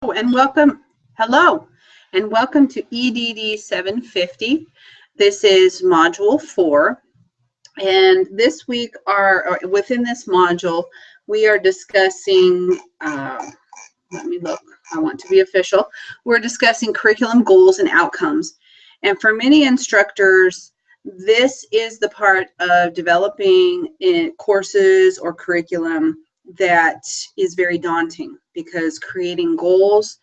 And welcome, hello, and welcome to EdD 750. This is Module 4, and this week, within this module, we are discussing, let me look, I want to be official, we're discussing curriculum goals and outcomes. And for many instructors, this is the part of developing courses or curriculum that is very daunting, because creating goals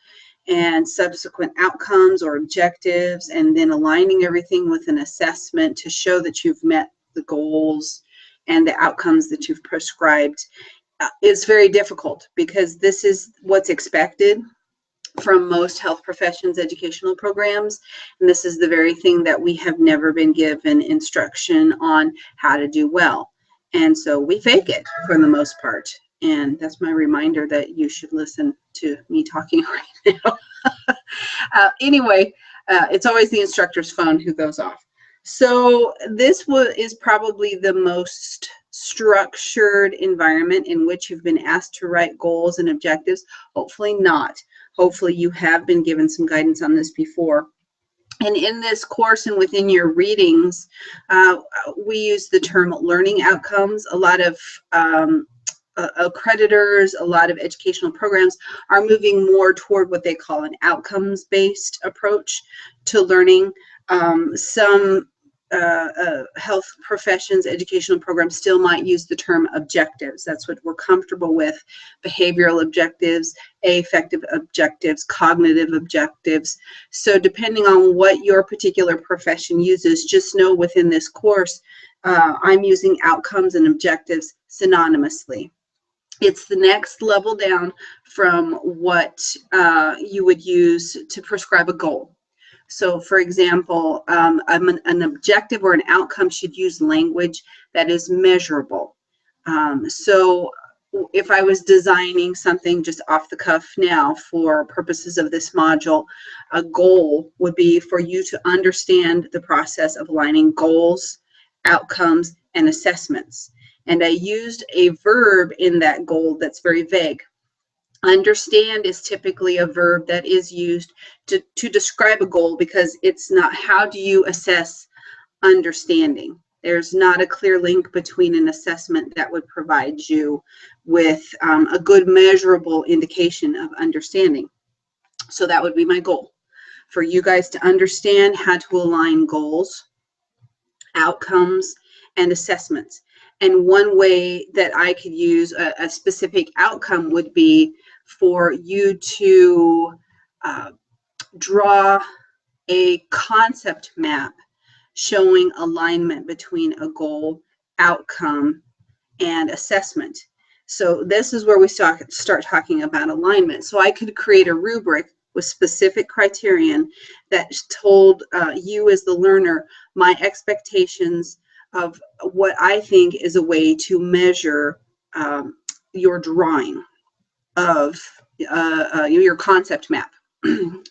and subsequent outcomes or objectives and then aligning everything with an assessment to show that you've met the goals and the outcomes that you've prescribed is very difficult, because this is what's expected from most health professions educational programs, and this is the very thing that we have never been given instruction on how to do well, and so we fake it for the most part. And that's my reminder that you should listen to me talking right now. Anyway, it's always the instructor's phone who goes off. So this is probably the most structured environment in which you've been asked to write goals and objectives. Hopefully not. Hopefully you have been given some guidance on this before. And in this course and within your readings, we use the term learning outcomes. A lot of accreditors, a lot of educational programs are moving more toward what they call an outcomes-based approach to learning. Some health professions, educational programs still might use the term objectives. That's what we're comfortable with. Behavioral objectives, affective objectives, cognitive objectives. So depending on what your particular profession uses, just know within this course, I'm using outcomes and objectives synonymously. It's the next level down from what you would use to prescribe a goal. So, for example, an objective or an outcome should use language that is measurable. So if I was designing something just off the cuff now for purposes of this module, a goal would be for you to understand the process of aligning goals, outcomes, and assessments. And I used a verb in that goal that's very vague. Understand is typically a verb that is used to describe a goal, because it's not how do you assess understanding. There's not a clear link between an assessment that would provide you with a good measurable indication of understanding. So that would be my goal, for you guys to understand how to align goals, outcomes, and assessments. And one way that I could use a specific outcome would be for you to draw a concept map showing alignment between a goal, outcome, and assessment. So this is where we start talking about alignment. So I could create a rubric with specific criterion that told you as the learner my expectations of what I think is a way to measure your drawing of your concept map.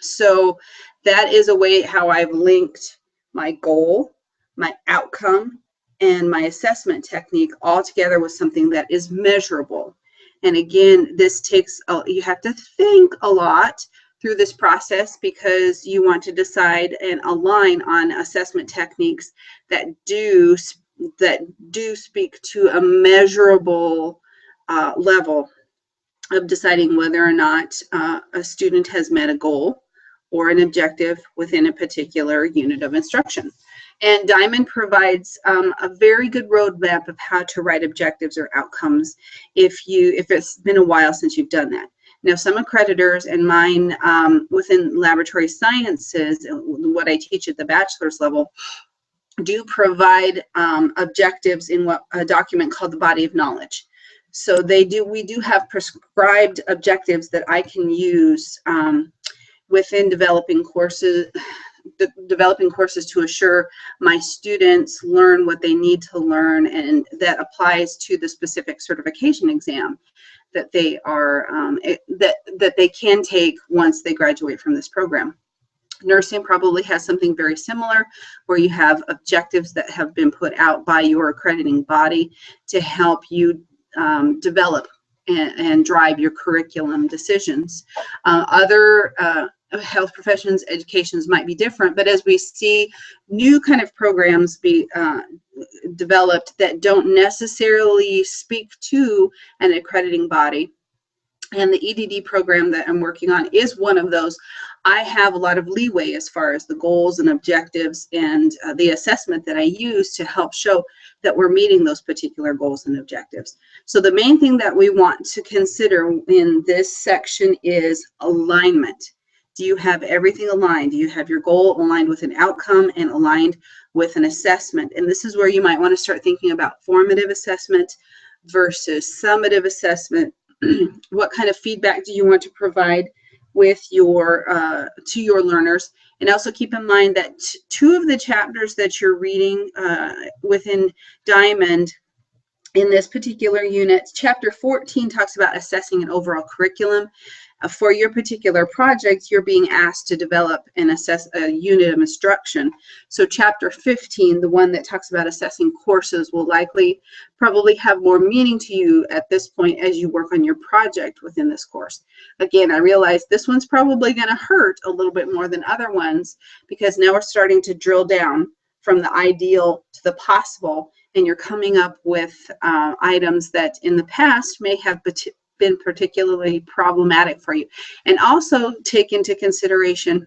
So that is a way how I've linked my goal, my outcome, and my assessment technique all together with something that is measurable. And again, this takes, you have to think a lot through this process, because you want to decide and align on assessment techniques that do speak to a measurable level of deciding whether or not a student has met a goal or an objective within a particular unit of instruction. And Diamond provides a very good roadmap of how to write objectives or outcomes if it's been a while since you've done that. Now, some accreditors, and mine within laboratory sciences, what I teach at the bachelor's level, do provide objectives in a document called the body of knowledge. So we do have prescribed objectives that I can use within developing courses to assure my students learn what they need to learn, and that applies to the specific certification exam that they are that they can take once they graduate from this program. Nursing probably has something very similar, where you have objectives that have been put out by your accrediting body to help you develop and drive your curriculum decisions. Other health professions, educations might be different, but as we see new kind of programs be developed that don't necessarily speak to an accrediting body, and the EdD program that I'm working on is one of those, I have a lot of leeway as far as the goals and objectives and the assessment that I use to help show that we're meeting those particular goals and objectives. So the main thing that we want to consider in this section is alignment. Do you have everything aligned? Do you have your goal aligned with an outcome and aligned with an assessment? And this is where you might want to start thinking about formative assessment versus summative assessment. What kind of feedback do you want to provide with your to your learners? And also keep in mind that two of the chapters that you're reading within Diamond in this particular unit, chapter 14 talks about assessing an overall curriculum. For your particular project, you're being asked to develop and assess a unit of instruction. So chapter 15, the one that talks about assessing courses, will probably have more meaning to you at this point as you work on your project within this course. Again, I realize this one's probably going to hurt a little bit more than other ones, because now we're starting to drill down from the ideal to the possible, and you're coming up with items that in the past may have been particularly problematic for you. And also take into consideration,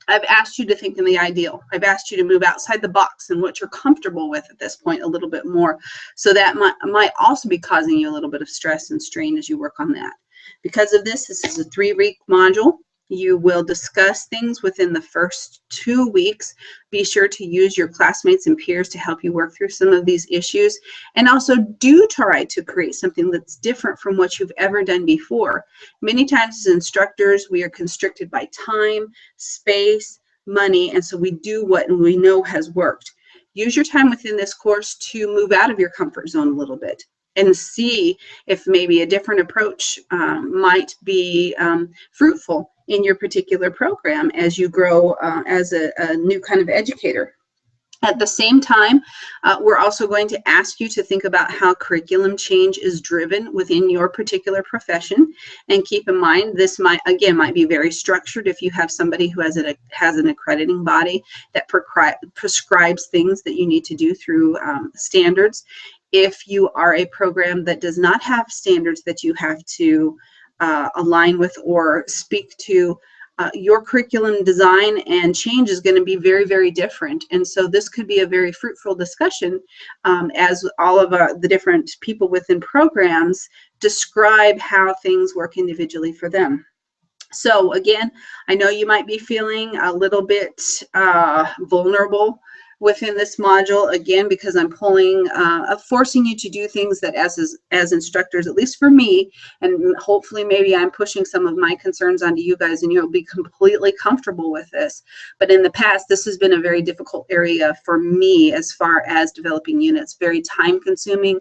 I've asked you to think in the ideal. I've asked you to move outside the box and what you're comfortable with at this point a little bit more. So that might also be causing you a little bit of stress and strain as you work on that. Because of this is a 3-week module. You will discuss things within the first 2 weeks. Be sure to use your classmates and peers to help you work through some of these issues. And also do try to create something that's different from what you've ever done before. Many times as instructors, we are constricted by time, space, money, and so we do what we know has worked. Use your time within this course to move out of your comfort zone a little bit and see if maybe a different approach might be fruitful in your particular program as you grow as a new kind of educator. At the same time, we're also going to ask you to think about how curriculum change is driven within your particular profession. And keep in mind, this might be very structured if you have somebody who has an accrediting body that prescribes things that you need to do through standards. If you are a program that does not have standards that you have to align with or speak to, your curriculum design and change is going to be very, very different. And so this could be a very fruitful discussion as all of the different people within programs describe how things work individually for them. So again, I know you might be feeling a little bit vulnerable within this module, again, because I'm forcing you to do things that as instructors, at least for me, and hopefully maybe I'm pushing some of my concerns onto you guys and you'll be completely comfortable with this. But in the past, this has been a very difficult area for me as far as developing units, very time consuming,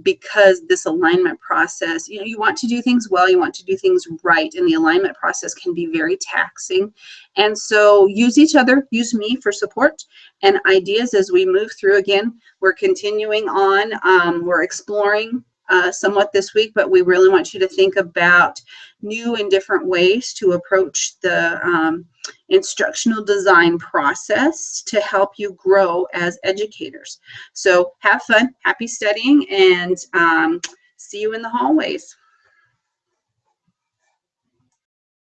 because this alignment process, you want to do things well, you want to do things right, and the alignment process can be very taxing. And so use each other, use me for support and ideas as we move through. Again, we're continuing on, we're exploring somewhat this week, but we really want you to think about new and different ways to approach the instructional design process to help you grow as educators. So have fun, happy studying, and see you in the hallways.